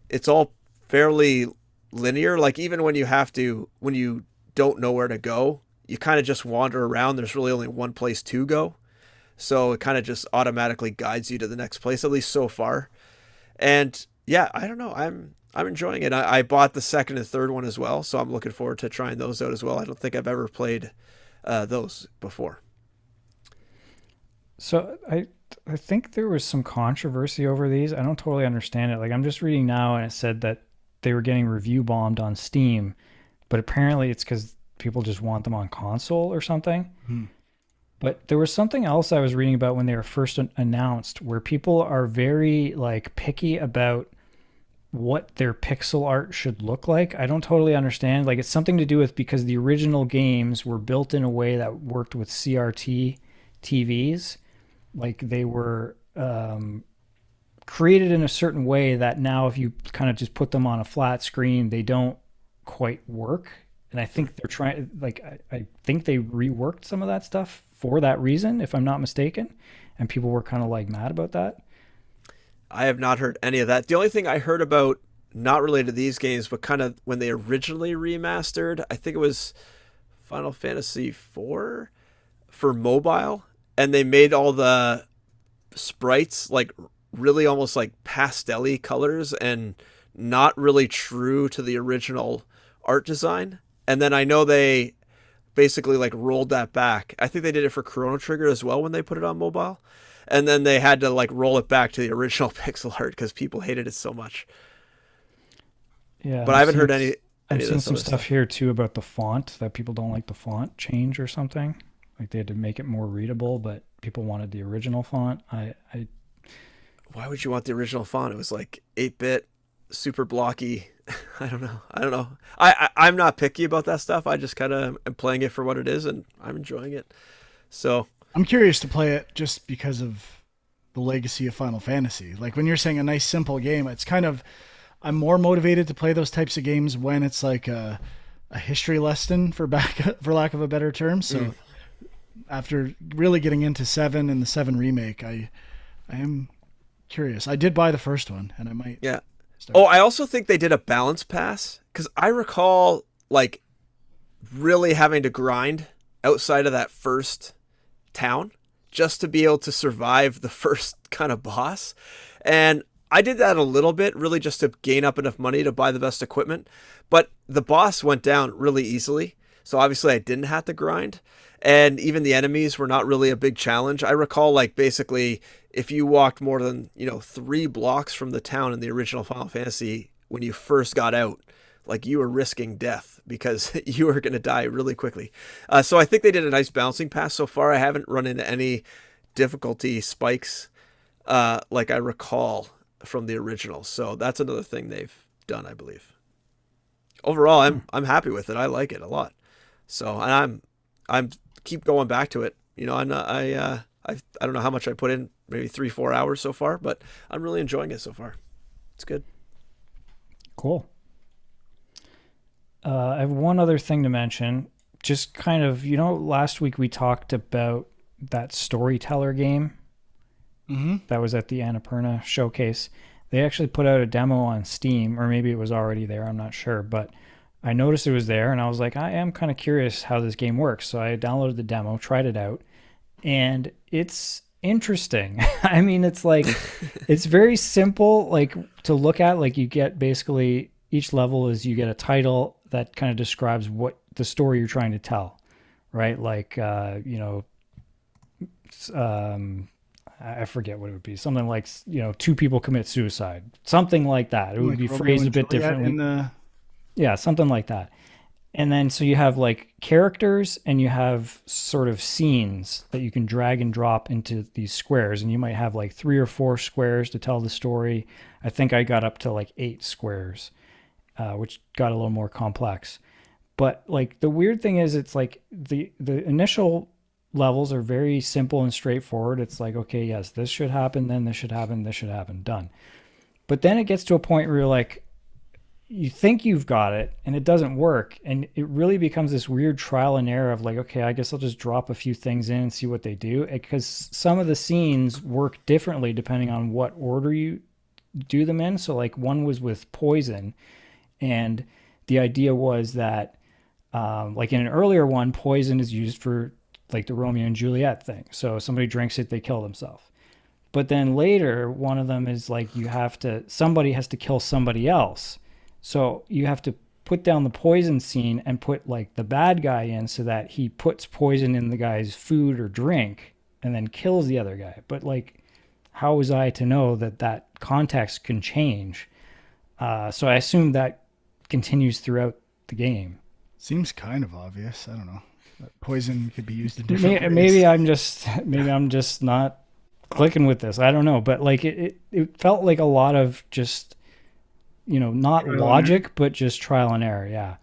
it's all fairly linear. Like even when you don't know where to go, you kind of just wander around. There's really only one place to go. So it kind of just automatically guides you to the next place, at least so far. And yeah, I don't know. I'm enjoying it. I bought the second and third one as well, so I'm looking forward to trying those out as well. I don't think I've ever played those before. So I think there was some controversy over these. I don't totally understand it. Like I'm just reading now, and it said that they were getting review bombed on Steam, but apparently it's because people just want them on console or something. Hmm. But there was something else I was reading about when they were first announced, where people are very like picky about what their pixel art should look like. I don't totally understand. Like it's something to do with because the original games were built in a way that worked with CRT TVs. Like they were created in a certain way that now if you kind of just put them on a flat screen, they don't quite work. And I think they're trying, like, I think they reworked some of that stuff for that reason, if I'm not mistaken. And people were kind of like mad about that. I have not heard any of that. The only thing I heard about, not related to these games, but kind of when they originally remastered, I think it was Final Fantasy IV for mobile, and they made all the sprites like really almost like pastel-y colors and not really true to the original art design. And then I know they basically like rolled that back. I think they did it for Chrono Trigger as well when they put it on mobile. And then they had to like roll it back to the original pixel art because people hated it so much. Yeah, But I haven't heard any I'm of seeing this some other stuff stuff. here too about the font, that people don't like the font change or something. Like they had to make it more readable, but people wanted the original font. I Why would you want the original font? It was like 8-bit, super blocky. I don't know. I don't know. I'm not picky about that stuff. I just kind of am playing it for what it is, and I'm enjoying it. So I'm curious to play it just because of the legacy of Final Fantasy. Like when you're saying a nice simple game, it's kind of I'm more motivated to play those types of games when it's like a history lesson for lack of a better term. So after really getting into 7 and the 7 remake, I am curious. I did buy the first one, and I might yeah. start. Oh, I also think they did a balance pass because I recall like really having to grind outside of that first town just to be able to survive the first kind of boss. And I did that a little bit, really just to gain up enough money to buy the best equipment. But the boss went down really easily. So obviously I didn't have to grind. And even the enemies were not really a big challenge. I recall like basically if you walked more than, 3 blocks from the town in the original Final Fantasy when you first got out, like you were risking death because you were going to die really quickly. So I think they did a nice balancing pass so far. I haven't run into any difficulty spikes like I recall from the original. So that's another thing they've done, I believe. Overall, I'm happy with it. I like it a lot. So and I'm keep going back to it. I'm not I don't know how much I put in, maybe 3-4 hours so far, but I'm really enjoying it so far. It's good. Cool. I have one other thing to mention. Just kind of, last week we talked about that Storyteller game that was at the Annapurna showcase. They actually put out a demo on Steam, or maybe it was already there. I'm not sure, but I noticed it was there, and I was like, I am kind of curious how this game works. So I downloaded the demo, tried it out, and it's interesting. I mean, it's like it's very simple, like to look at. Like you get basically each level is you get a title that kind of describes what the story you're trying to tell, right? Like I forget what it would be. Something like 2 people commit suicide, something like that. It would Like be Romeo phrased a and bit Juliet differently. in the Yeah, something like that. And then so you have like characters and you have sort of scenes that you can drag and drop into these squares. And you might have like 3 or 4 squares to tell the story. I think I got up to like 8 squares, which got a little more complex. But like the weird thing is it's like the initial levels are very simple and straightforward. It's like, okay, yes, this should happen, then this should happen, this should happen, done. But then it gets to a point where you're like, you think you've got it and it doesn't work, and it really becomes this weird trial and error of like, okay, I guess I'll just drop a few things in and see what they do, because some of the scenes work differently depending on what order you do them in. So like one was with poison, and the idea was that like in an earlier one, poison is used for like the Romeo and Juliet thing. So if somebody drinks it, they kill themselves. But then later, one of them is like somebody has to kill somebody else. So you have to put down the poison scene and put like the bad guy in so that he puts poison in the guy's food or drink and then kills the other guy. But like, how was I to know that context can change? So I assume that continues throughout the game. seems kind of obvious. I don't know. Poison could be used in different ways. Maybe I'm just not clicking with this. I don't know, but like it felt like a lot of just not Trial and logic, but just trial and error. Yeah.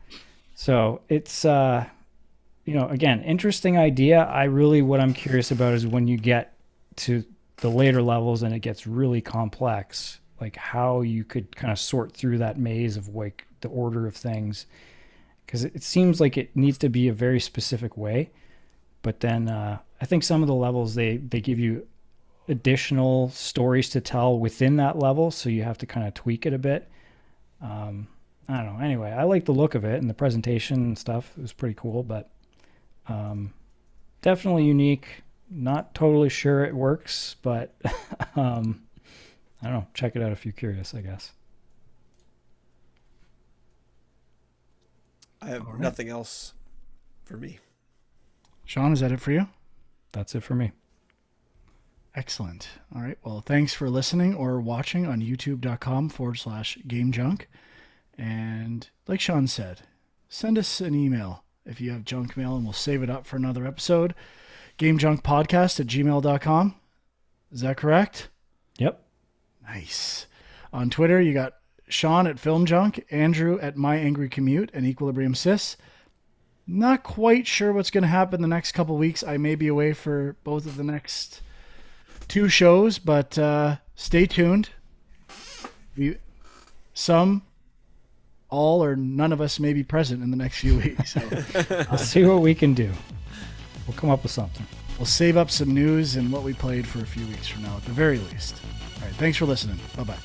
So it's again, interesting idea. What I'm curious about is when you get to the later levels and it gets really complex, like how you could kind of sort through that maze of like the order of things. Because it seems like it needs to be a very specific way, but then I think some of the levels they give you additional stories to tell within that level, so you have to kind of tweak it a bit. I don't know. Anyway, I like the look of it and the presentation and stuff. It was pretty cool, but definitely unique. Not totally sure it works, but I don't know. Check it out if you're curious, I guess. I have nothing else for me. Sean, is that it for you? That's it for me. Excellent. All right. Well, thanks for listening or watching on youtube.com/gamejunk. And like Sean said, send us an email if you have junk mail, and we'll save it up for another episode. GameJunkPodcast@gmail.com. Is that correct? Yep. Nice. On Twitter, you got Sean at FilmJunk, Andrew at MyAngryCommute, and Equilibrium Sis. Not quite sure what's going to happen the next couple weeks. I may be away for both of the next 2 shows, but stay tuned. All or none of us may be present in the next few weeks. So, I'll see what we can do. We'll come up with something. we'll save up some news and what we played for a few weeks from now, at the very least. All right, thanks for listening. Bye-bye.